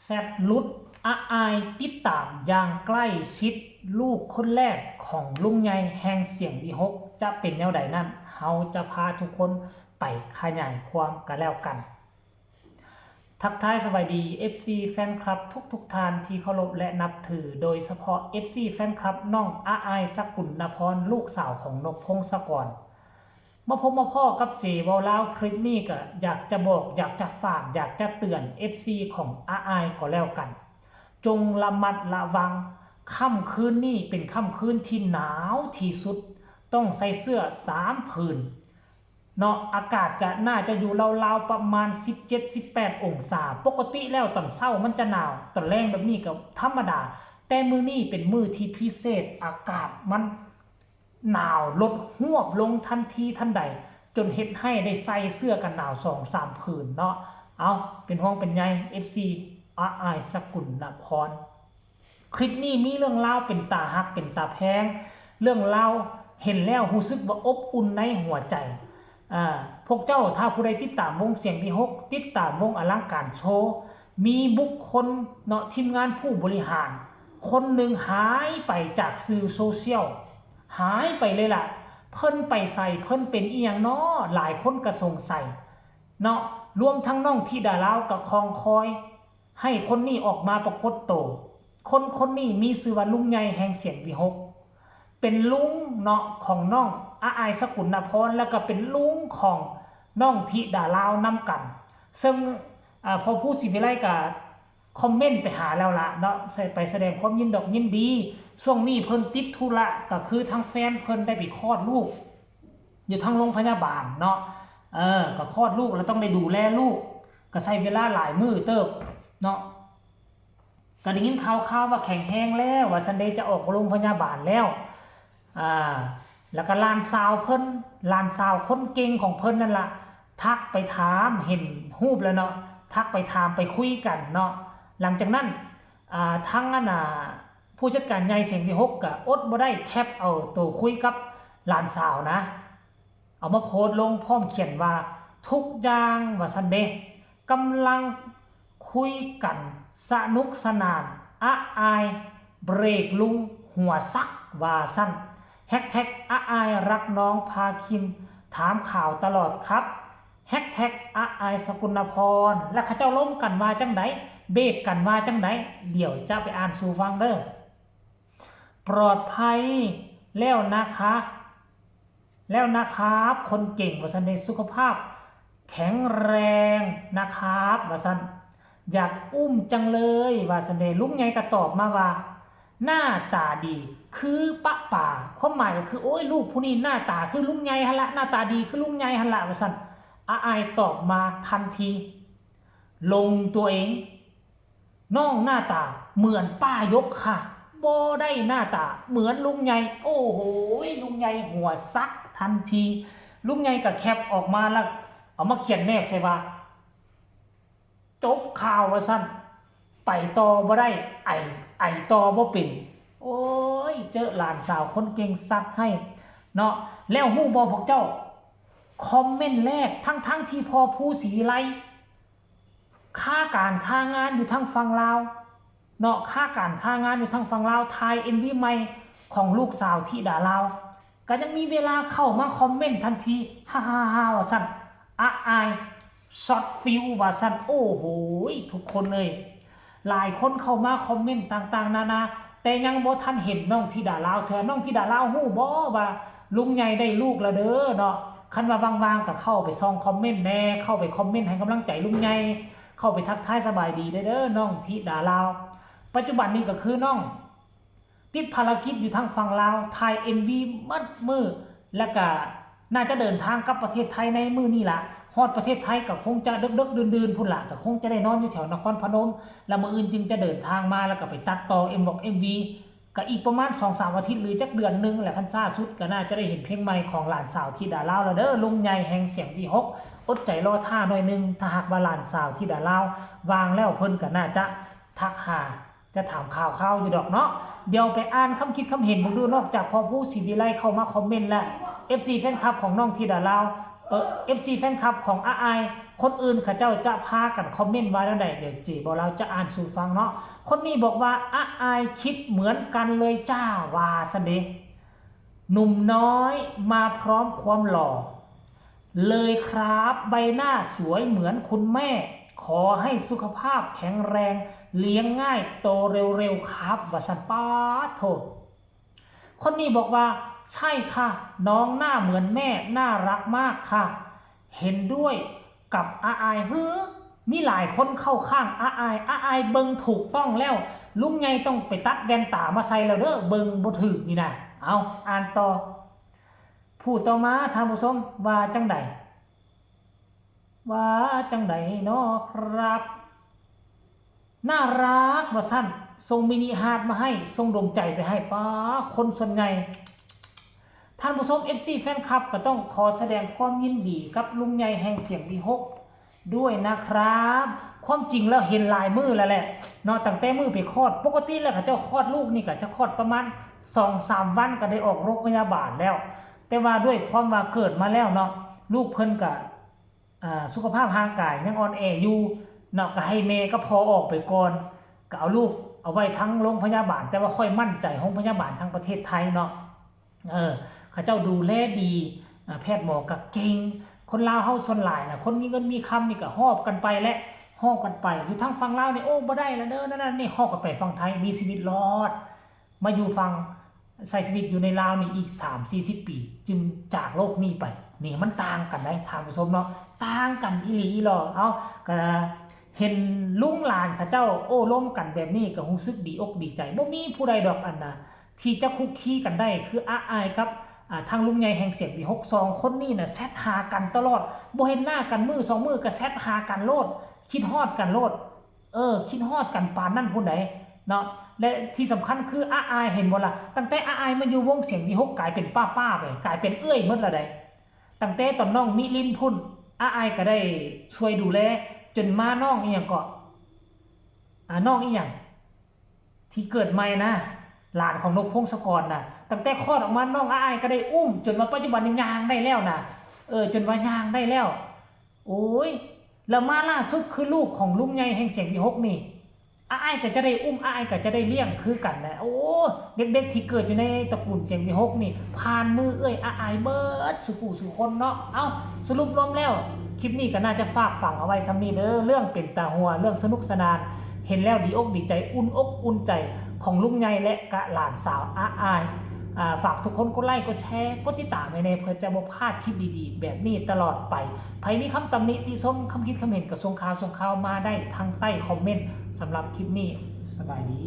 แซดลุดอาอายติดตามอย่างใกล้ชิดลูกคนแรกของลุงใหญ่แห่งเสียงวิหกจะเป็นแนวใดนั้นเฮาจะพาทุกคนไปขยายความกันแล้วกันทักทายสวัสดี FC แฟนคลับทุกท่านที่เคารพและนับถือโดยเฉพาะ FC แฟนคลับน้องอาอายสกุลนพรลูกสาวของนกพงศกรมาพบมาพ่อกับเจวอลแล้วคลิปนี้ก็อยากจะบอกอยากจะฝากอยากจะเตือน FC ของอาอายก็แล้วกันจงระมัดระวังค่ำคืนนี้เป็นค่ำคืนที่หนาวที่สุดต้องใส่เสื้อ3ผืนเนาะอากาศก็น่าจะอยู่ราวๆประมาณ 17-18 องศาปกติแล้วตอนเช้ามันจะหนาวตอนแรงแบบนี้ก็ธรรมดาแต่มื้อนี้เป็นมื้อที่พิเศษอากาศมันหนาวลดหวบลงทันทีทันใดจนเฮ็ดให้ได้ใส่เสื้อกันหนาว 2-3 ผืนเนาะเอาเป็นห้องเป็นใย FC อาอายสกุลนพรคลิปนี้มีเรื่องเล่าเป็นตาฮักเป็นตาแพงเรื่องเล่าเห็นแล้วรู้สึกว่าอบอุ่นในหัวใจพวกเจ้าถ้าผู้ใดติดตามวงเสียงวิหกติดตามวงอลังการโชว์มีบุคคลเนาะทีมงานผู้บริหารคนหนึ่งหายไปจากสื่อโซเชียลหายไปเลยล่ะเพิ่นไปใส่เพิ่นเป็นอีหยังเนาะหลายคนก็สงสัยเนาะรวมทั้งน้องธิดาลาวกับคองคอยให้คนนี้ออกมาปรากฏตัวคนนี้มีชื่อว่าลุงใหญ่แห่งเสียงวิหกเป็นลุงเนาะของน้องอาอายสกุลนพรแล้วก็เป็นลุงของน้องธิดาลาวนำกันซึ่งพอผู้สิวิไลก็คอมเมนต์ไปหาแล้วละเนาะไปแสดงความยินดีช่วงนี้เพิ่นติดธุระก็คือทางแฟนเพิ่นได้ไปคลอดลูกอยู่ทางโรงพยาบาลเนาะก็คลอดลูกแล้วต้องได้ดูแลลูกก็ใช้เวลาหลายมื้อเติบเนาะก็ได้ยินข่าวว่าแข็งแรงแล้วว่าซันเดย์จะออกโรงพยาบาลแล้วแล้วก็ลานสาวคนเก่งของเพิ่นนั่นล่ะทักไปถามเห็นรูปแล้วเนาะทักไปถามไปคุยกันเนาะหลังจากนั้นทั้งผู้จัดการใหญ่เสียงวิหกก็อดบ่ได้แคปเอาตัวคุยกับหลานสาวนะเอามาโพสต์ลงพร้อมเขียนว่าทุกอย่างว่าซันเดย์กำลังคุยกันสนุกสนานอาอายเบรกลุงหัวซักว่าสั้นแฮชแท็กอาอายรักน้องพาคินถามข่าวตลอดครับแฮชแท็กอาอายสกุลพรและข้าเจ้าล้มกันว่าจังไดเบรกกันว่าจังไดเดี๋ยวจะไปอ่านสู่ฟังเด้อปลอดภัยแล้วนะครับคนเก่งว่าสันในสุขภาพแข็งแรงนะครับว่าสันอยากอุ้มจังเลยว่าสันเดลุงไงก็ตอบมาว่าหน้าตาดีคือป้าป่าความหมายก็คือโอ้ยลูกผู้นี้หน้าตาคือลุงไงหั่นละหน้าตาดีคือลุงไงหั่นละว่าสันอาอายตอบมาทันทีลงตัวเองน้องหน้าตาเหมือนป้ายกค่ะบ่ได้หน้าตาเหมือนลุงไงโอ้โหลุงไงหัวซักทันทีลุงไงก็แคปออกมาแล้วเอามาเขียนแนบใช่ป่ะจบข่าวว่าสั้นไปต่อบ่ได้ไอต่อบ่เป็นโอ้ยเจอหลานสาวคนเก่งซักให้เนาะแล้วฮู้บ่พวกเจ้าคอมเมนต์แรกทั้งที่พอผู้ศรีวิไลค่าการค่างานอยู่ทางฝั่งลาวเนาะค่าการค่างานอยู่ทางฝั่งลาวถ่าย MV ใหม่ของลูกสาวธิดาลาวก็ยังมีเวลาเข้ามาคอมเมนต์ทันทีฮ่าๆว่าซั่นอาอายช็อตฟิลว่าซั่นโอ้โหทุกคนเลยหลายคนเข้ามาคอมเมนต์ต่างๆนานาแต่ยังบ่ทันเห็นน้องธิดาลาวเถื่อน้องธิดาลาวฮู้บ่ว่าลุงใหญ่ได้ลูกแล้วเด้อเนาะคันว่าว่างๆก็เข้าไปส่องคอมเมนต์แน่เข้าไปคอมเมนต์ให้กำลังใจลุงใหญ่เข้าไปทักทายสบายดีเด้อน้องธิดาลาวปัจจุบันนี้ก็คือน้องติดภารกิจอยู่ทางฝั่งลาวถ่าย MV มัดมือแล้วก็น่าจะเดินทางกลับประเทศไทยในมื้อนี้ล่ะฮอดประเทศไทยก็คงจะดึกๆดื่นๆพุ่นล่ะก็คงจะได้นอนอยู่แถวนครพนมแล้วมื้ออื่นจึงจะเดินทางมาแล้วก็ไปตัดต่อ MV ก็อีกประมาณ 2-3 อาทิตย์หรือจักเดือนนึงแหละคันซ่าสุดก็น่าจะได้เห็นเพลงใหม่ของหลานสาวธิดาลาวแล้วเด้อลุงใหญ่แห่งเสียงวิหกอดใจรอท่าหน่อยนึงถ้าหากว่าหลานสาวธิดาลาววางแล้วเพิ่นก็น่าจะทักหาจะถามข่าวอยู่ดอกเนาะเดี๋ยวไปอ่านคำคิดคำเห็นมึงดูนอกจากพอผู้ศรีวิไลเข้ามาคอมเมนต์แล้ว FC แฟนคลับของน้องธิดาลาว FC แฟนคลับของอาไอคนอื่นเขาเจ้าจะพากันคอมเมนต์ว่าแล้วใดเดี๋ยวจีบอกเราจะอ่านสู่ฟังเนาะคนนี้บอกว่าอาไอคิดเหมือนกันเลยจ้าว่าซะเด้หนุ่มน้อยมาพร้อมความหล่อเลยครับใบหน้าสวยเหมือนคุณแม่ขอให้สุขภาพแข็งแรงเลี้ยงง่ายโตเร็วๆครับว่าสันป้าโทษคนนี้บอกว่าใช่ค่ะน้องหน้าเหมือนแม่น่ารักมากค่ะเห็นด้วยกับอาไอมีหลายคนเข้าข้างอาไอเบิงถูกต้องแล้วลุงไงต้องไปตัดแว่นตามาใส่แล้วเด้อเบิงบ่ถึกนี่นะเอาอ่านต่อผู้ต่อมาท่านผู้ชมว่าจังใดเนาะครับน่ารักว่าสั้นส่งมินิฮาร์ดมาให้ส่งดวงใจไปให้ป้าคนส่วนใหญ่ท่านผู้ชม FC แฟนคลับก็ต้องขอแสดงความยินดีกับลุงใหญ่แห่งเสียงวี6ด้วยนะครับความจริงแล้วเห็นลายมือแล้วแหละเนาะตั้งแต่มือไปคลอดปกติแล้วเขาเจ้าคลอดลูกนี่ก็จะคลอดประมาณ 2-3 วันก็ได้ออกโรงพยาบาลแล้วแต่ว่าด้วยความว่าเกิดมาแล้วเนาะลูกเพิ่นก็สุขภาพร่างกายยังอ่อนแออยู่เนาะก็ให้แม่ก็พอออกไปก่อนก็เอาลูกเอาไว้ทั้งโรงพยาบาลแต่ว่าค่อยมั่นใจโรงพยาบาลทั้งประเทศไทยเนาะเขาเจ้าดูแลดีแพทย์หมอก็เก่งคนลาวเฮาส่วนหลายนะคนมีเงินมีคำนี่ก็หอบกันไปและหอบกันไปอยู่ทั้งฝั่งลาวนี่โอ้บ่ได้แล้วเด้อนั่นนี่หอบกันไปฝั่งไทยมีชีวิตรอดมาอยู่ฝั่งใช้ชีวิตอยู่ในลาวนี่อีก 3-40 ปีจึงจากโลกนี้ไปนี่มันต่างกันได้ท่านผู้ชมเนาะต่างกันอีหลีอีหลอเอาก็เห็นลุงหลานเขาเจ้าโอ้ล้มกันแบบนี้ก็รู้สึกดีอกดีใจบ่มีผู้ใดดอกอันน่ะที่จะคุกคีกันได้คืออาไอกับทางลุงใหญ่แห่งเสียงวี62คนนี้น่ะแซดหากันตลอดบ่เห็นหน้ากันมือ2มือก็แซดหากันโลดคิดฮอดกันโลดคิดฮอดกันปานนั้นผู้ใดเนาะและที่สำคัญคืออาไอเห็นบ่ล่ะตั้งแต่อาไอมาอยู่วงเสียงวี6กลายเป็นป้าไปกลายเป็นเอื้อยหมดละได้ตั้งแต่ตอนน้องมิลินพุ่นอาไอก็ได้ช่วยดูแลจนมาน้องอีหยังก็น้องอีหยังที่เกิดใหม่นะหลานของนกพงศกรน่ะตั้งแต่คลอดออกมาน้องอ้ายก็ได้อุ้มจนมาปัจจุบันย่างได้แล้วนะจนว่าย่างได้แล้วโอ้ยแล้วมาล่าสุดคือลูกของลุงใหญ่แห่งเสียงวี6นี่อ้ายก็จะได้อุ้มอ้ายก็จะได้เลี้ยงคือกันนะโอ้เด็กๆที่เกิดอยู่ในตระกูลเสียงวี6นี่ผ่านมืออ้ายเบิดสุผู้สุคนเนาะเอ้าสรุปรวมแล้วคลิปนี้ก็น่าจะฝากฝังเอาไว้ซ้ำนี้เด้อเรื่องเป็นตาหัวเรื่องสนุกสนานเห็นแล้วดีอกดีใจอุ่นอกอุ่นใจของลุงใหญ่และกะหลานสาวอายฝากทุกคนกดไลค์กดแชร์กดติดตามไว้ในเพื่อจะบ่พลาดคลิปดีๆแบบนี้ตลอดไปใครมีคำตำหนิติชมคำคิดคำเห็นก็ส่งข่าวมาได้ทางใต้คอมเมนต์สำหรับคลิปนี้สบายดี